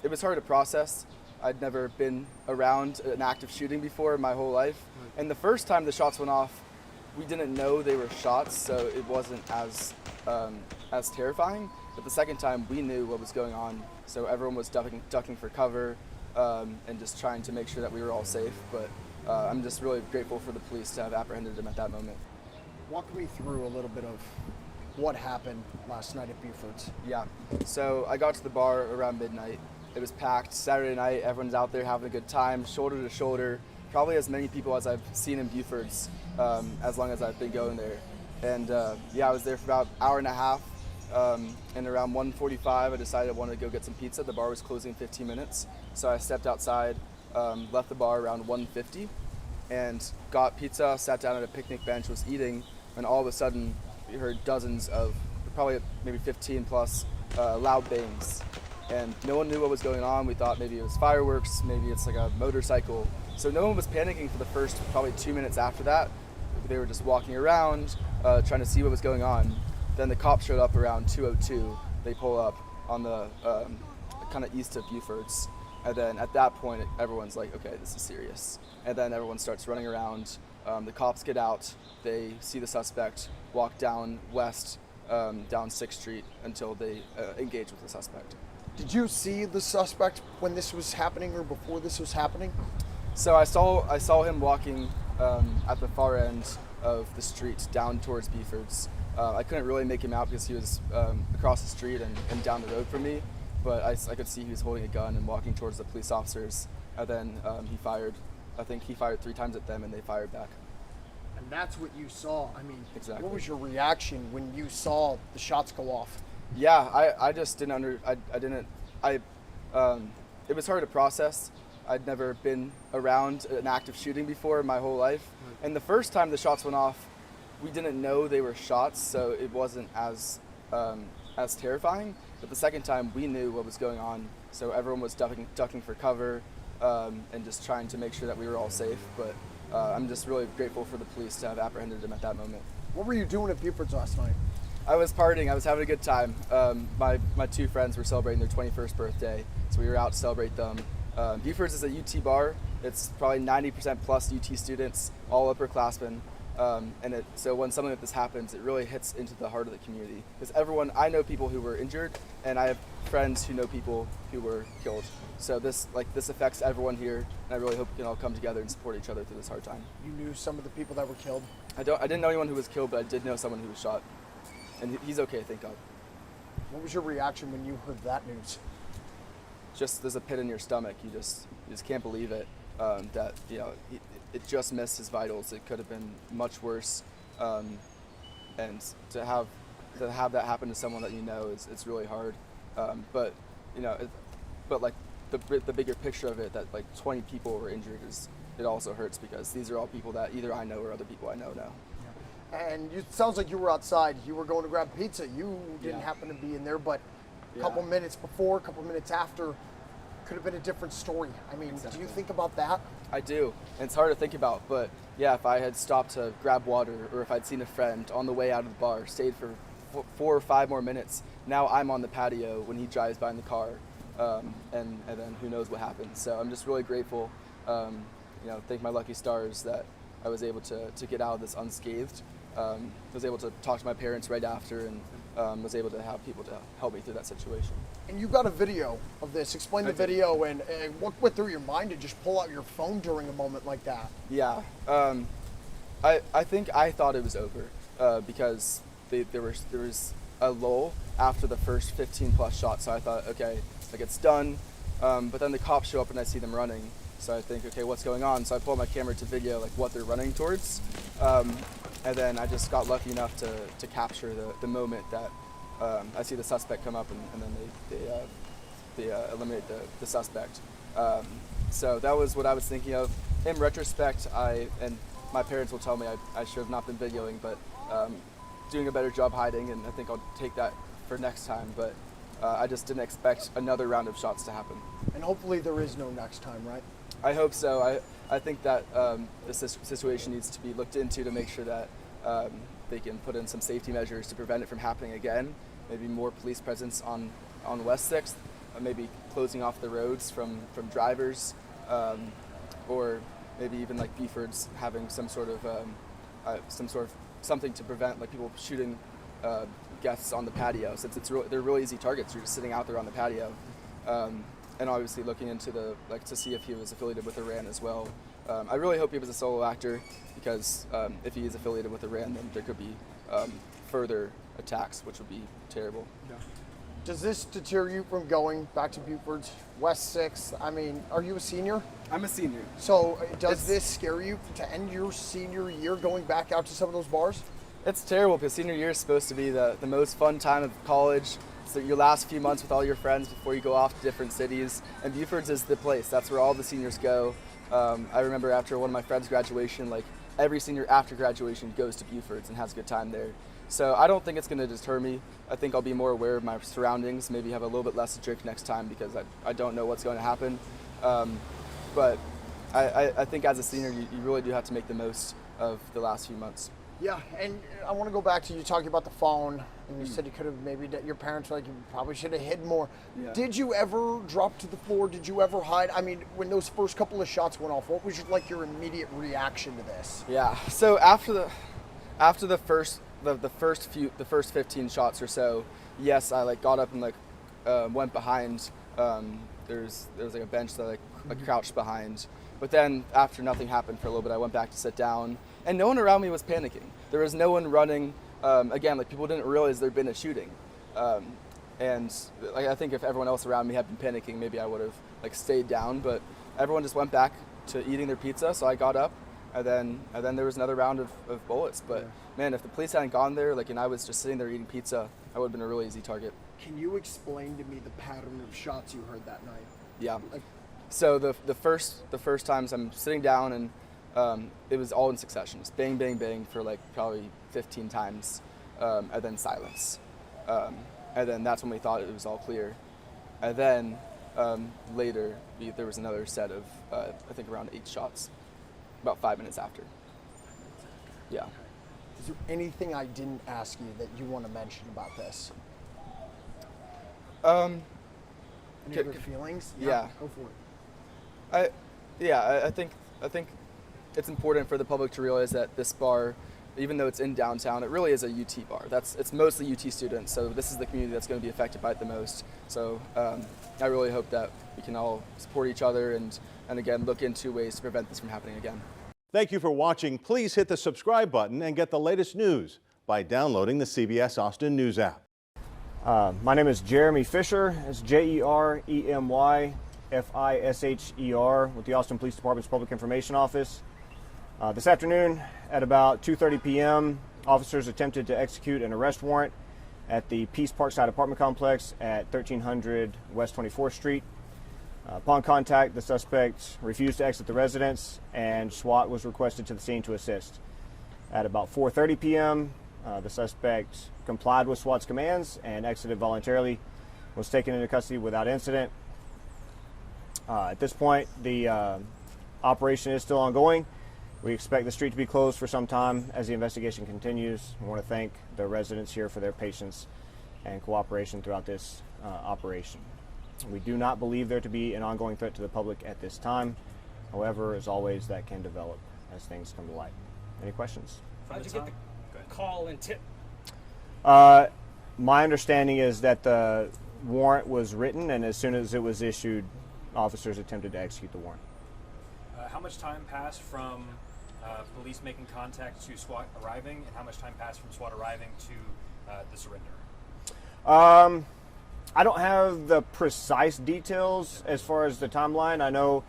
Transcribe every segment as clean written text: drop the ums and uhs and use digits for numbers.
it was hard to process. I'd never been around an active shooting before in my whole life. And the first time the shots went off, we didn't know they were shots, so it wasn't as terrifying. But the second time, we knew what was going on, so everyone was ducking for cover and just trying to make sure that we were all safe. But I'm just really grateful for the police to have apprehended him at that moment. Walk me through a little bit of what happened last night at Buford's. Yeah, so I got to the bar around midnight. It was packed, Saturday night, everyone's out there having a good time, shoulder to shoulder, probably as many people as I've seen in Buford's as long as I've been going there. And I was there for about an hour and a half, and around 1:45 I decided I wanted to go get some pizza. The bar was closing in 15 minutes, so I stepped outside, left the bar around 1:50, and got pizza, sat down at a picnic bench, was eating, and all of a sudden we heard dozens of, probably maybe 15 plus, loud bangs. And no one knew what was going on. We thought maybe it was fireworks, maybe it's like a motorcycle. So no one was panicking for the first probably 2 minutes after that. They were just walking around, trying to see what was going on. Then the cops showed up around 2:02. They pull up on the kind of east of Buford's. And then at that point, everyone's like, okay, this is serious. And then everyone starts running around. The cops get out. They see the suspect, walk down west, down 6th Street until they engage with the suspect. Did you see the suspect when this was happening or before this was happening? So I saw him walking at the far end of the street down towards Buford's. I couldn't really make him out because he was across the street and down the road from me, but I could see he was holding a gun and walking towards the police officers. And then he fired. I think he fired 3 times at them, and they fired back. And that's what you saw. I mean, exactly. What was your reaction when you saw the shots go off? Yeah, I just didn't it was hard to process. I'd never been around an active shooting before in my whole life. And the first time the shots went off, we didn't know they were shots, so it wasn't as terrifying. But the second time, we knew what was going on, so everyone was ducking for cover and just trying to make sure that we were all safe. But I'm just really grateful for the police to have apprehended him at that moment. What were you doing at Buford's last night? I was partying. I was having a good time. My 2 friends were celebrating their 21st birthday, so we were out to celebrate them. Buford's is a UT bar. It's probably 90% plus UT students, all upperclassmen. So when something like this happens, it really hits into the heart of the community. Because I know people who were injured, and I have friends who know people who were killed. So this affects everyone here, and I really hope we can all come together and support each other through this hard time. You knew some of the people that were killed? I didn't know anyone who was killed, but I did know someone who was shot. And he's okay, thank God. What was your reaction when you heard that news? Just there's a pit in your stomach. You just can't believe it. That it just missed his vitals. It could have been much worse. And to have that happen to someone that you know it's really hard. But like the bigger picture of it, that like 20 people were injured, it also hurts because these are all people that either I know or other people I know now. And it sounds like you were outside. You were going to grab pizza. You didn't happen to be in there, but a couple minutes before, a couple minutes after, could have been a different story. I mean, exactly. Do you think about that? I do, and it's hard to think about, but yeah, if I had stopped to grab water or if I'd seen a friend on the way out of the bar, stayed for 4 or 5 more minutes, now I'm on the patio when he drives by in the car, and then who knows what happens. So I'm just really grateful, thank my lucky stars that I was able to get out of this unscathed. Was able to talk to my parents right after, and was able to have people to help me through that situation. And you got a video of this. Explain the video and what went through your mind to just pull out your phone during a moment like that? Yeah, I think I thought it was over because there was a lull after the first 15 plus shots. So I thought, okay, like it's done. But then the cops show up and I see them running. So I think, okay, what's going on? So I pull my camera to video like what they're running towards. And then I just got lucky enough to capture the moment that I see the suspect come up and then they eliminate the suspect. So that was what I was thinking of. In retrospect, and my parents will tell me I should have not been videoing, but doing a better job hiding, and I think I'll take that for next time. But I just didn't expect another round of shots to happen. And hopefully there is no next time, right? I hope so. I think that this situation needs to be looked into to make sure that they can put in some safety measures to prevent it from happening again. Maybe more police presence on West 6th, maybe closing off the roads from drivers, or maybe even like Buford's having some sort of something to prevent like people shooting guests on the patio, since they're really easy targets. You're just sitting out there on the patio, and obviously looking into to see if he was affiliated with Iran as well. I really hope he was a solo actor, because if he is affiliated with Iran, then there could be further attacks, which would be terrible. Yeah. Does this deter you from going back to Buford's West 6th? I mean, are you a senior? I'm a senior. So does this scare you to end your senior year going back out to some of those bars? It's terrible, because senior year is supposed to be the most fun time of college. So your last few months with all your friends before you go off to different cities. And Buford's is the place. That's where all the seniors go. I remember after one of my friends' graduation, like every senior after graduation goes to Buford's and has a good time there. So I don't think it's going to deter me. I think I'll be more aware of my surroundings, maybe have a little bit less to drink next time, because I don't know what's going to happen. But I think as a senior, you really do have to make the most of the last few months. Yeah, and I want to go back to you talking about the phone, and you said you could have maybe, your parents were like, you probably should have hid more. Yeah. Did you ever drop to the floor? Did you ever hide? I mean, when those first couple of shots went off, what was your immediate reaction to this? Yeah, so after the first 15 shots or so, yes, I like got up and like went behind. There's like a bench that I crouched behind. But then after nothing happened for a little bit, I went back to sit down, and no one around me was panicking. There was no one running. Again, like people didn't realize there'd been a shooting. And like, I think if everyone else around me had been panicking, maybe I would have like stayed down. But everyone just went back to eating their pizza. So I got up, and then there was another round of bullets. But man, if the police hadn't gone there, like, and I was just sitting there eating pizza, I would have been a really easy target. Can you explain to me the pattern of shots you heard that night? Yeah. So the first times I'm sitting down, and it was all in succession, just bang, bang, bang for like probably 15 times, and then silence. And then that's when we thought it was all clear. And then later, there was another set of, I think around 8 shots, about 5 minutes after. Yeah. Is there anything I didn't ask you that you want to mention about this? Any other feelings? Yeah. Go for it. I think it's important for the public to realize that this bar, even though it's in downtown, it really is a UT bar. It's mostly UT students, so this is the community that's going to be affected by it the most. So I really hope that we can all support each other and again look into ways to prevent this from happening again. Thank you for watching. Please hit the subscribe button and get the latest news by downloading the CBS Austin News app. My name is Jeremy Fisher. It's Jeremy Fisher with the Austin Police Department's Public Information Office. This afternoon at about 2:30 p.m., officers attempted to execute an arrest warrant at the Peace Parkside apartment complex at 1300 West 24th Street. Upon contact, the suspect refused to exit the residence, and SWAT was requested to the scene to assist. At about 4:30 p.m., the suspect complied with SWAT's commands and exited voluntarily, was taken into custody without incident. At this point, the operation is still ongoing. We expect the street to be closed for some time as the investigation continues. I want to thank the residents here for their patience and cooperation throughout this operation. We do not believe there to be an ongoing threat to the public at this time. However, as always, that can develop as things come to light. Any questions? How'd you get the call and tip? My understanding is that the warrant was written, and as soon as it was issued, officers attempted to execute the warrant. How much time passed from police making contact to SWAT arriving, and how much time passed from SWAT arriving to the surrender? I don't have the precise details as far as the timeline. I know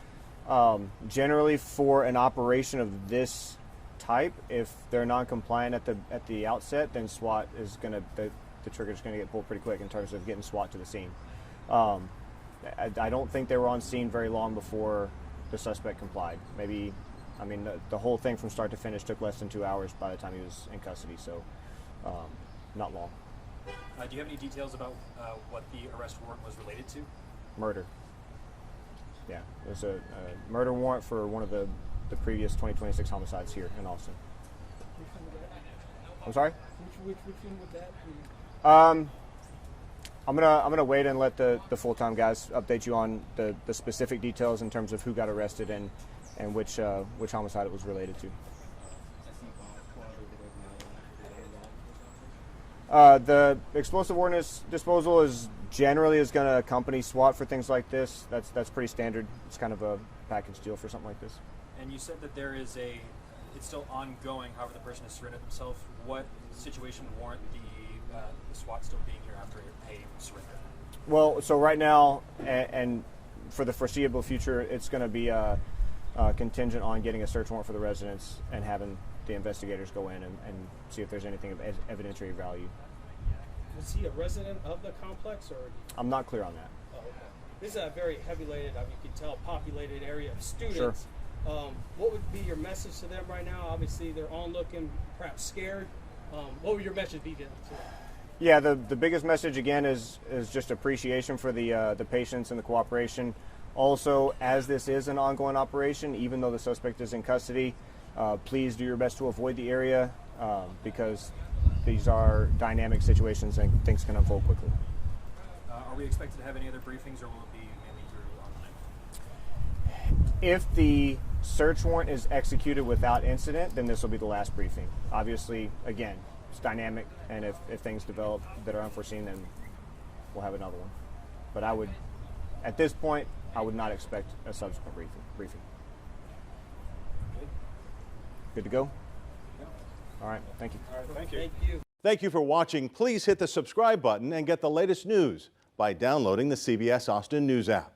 generally for an operation of this type, if they're non-compliant at the outset, then SWAT is going to, the trigger's going to get pulled pretty quick in terms of getting SWAT to the scene. I don't think they were on scene very long before the suspect complied. Maybe, I mean, the whole thing from start to finish took less than 2 hours by the time he was in custody, so not long. Do you have any details about what the arrest warrant was related to? Murder. Yeah, it was a murder warrant for one of the previous 2026 homicides here in Austin. Which one would that? I'm sorry? Which one would that be? I'm gonna wait and let the full-time guys update you on the specific details in terms of who got arrested and which homicide it was related to. The explosive ordnance disposal is generally going to accompany SWAT for things like this. That's pretty standard. It's kind of a package deal for something like this. And you said that it's still ongoing. However, the person has surrendered themselves. What situation would warrant the SWAT still being here after a surrender? Well, so right now and for the foreseeable future, it's going to be contingent on getting a search warrant for the residence and having the investigators go in and see if there's anything of evidentiary value. Was he a resident of the complex, or? I'm not clear on that. Oh, okay. This is a very heavily, you can tell, populated area of students. Sure. What would be your message to them right now? Obviously, they're onlooking, perhaps scared. What would your message be to them? Yeah, the biggest message again is just appreciation for the patience and the cooperation. Also, as this is an ongoing operation, even though the suspect is in custody, please do your best to avoid the area because these are dynamic situations and things can unfold quickly. Are we expected to have any other briefings, or will it be mainly through online? If the search warrant is executed without incident, then this will be the last briefing. Obviously, again, it's dynamic, and if things develop that are unforeseen, then we'll have another one. But at this point, I would not expect a subsequent briefing. Good to go? All right, thank you. All right, thank you. Thank you. Thank you for watching. Please hit the subscribe button and get the latest news by downloading the CBS Austin News app.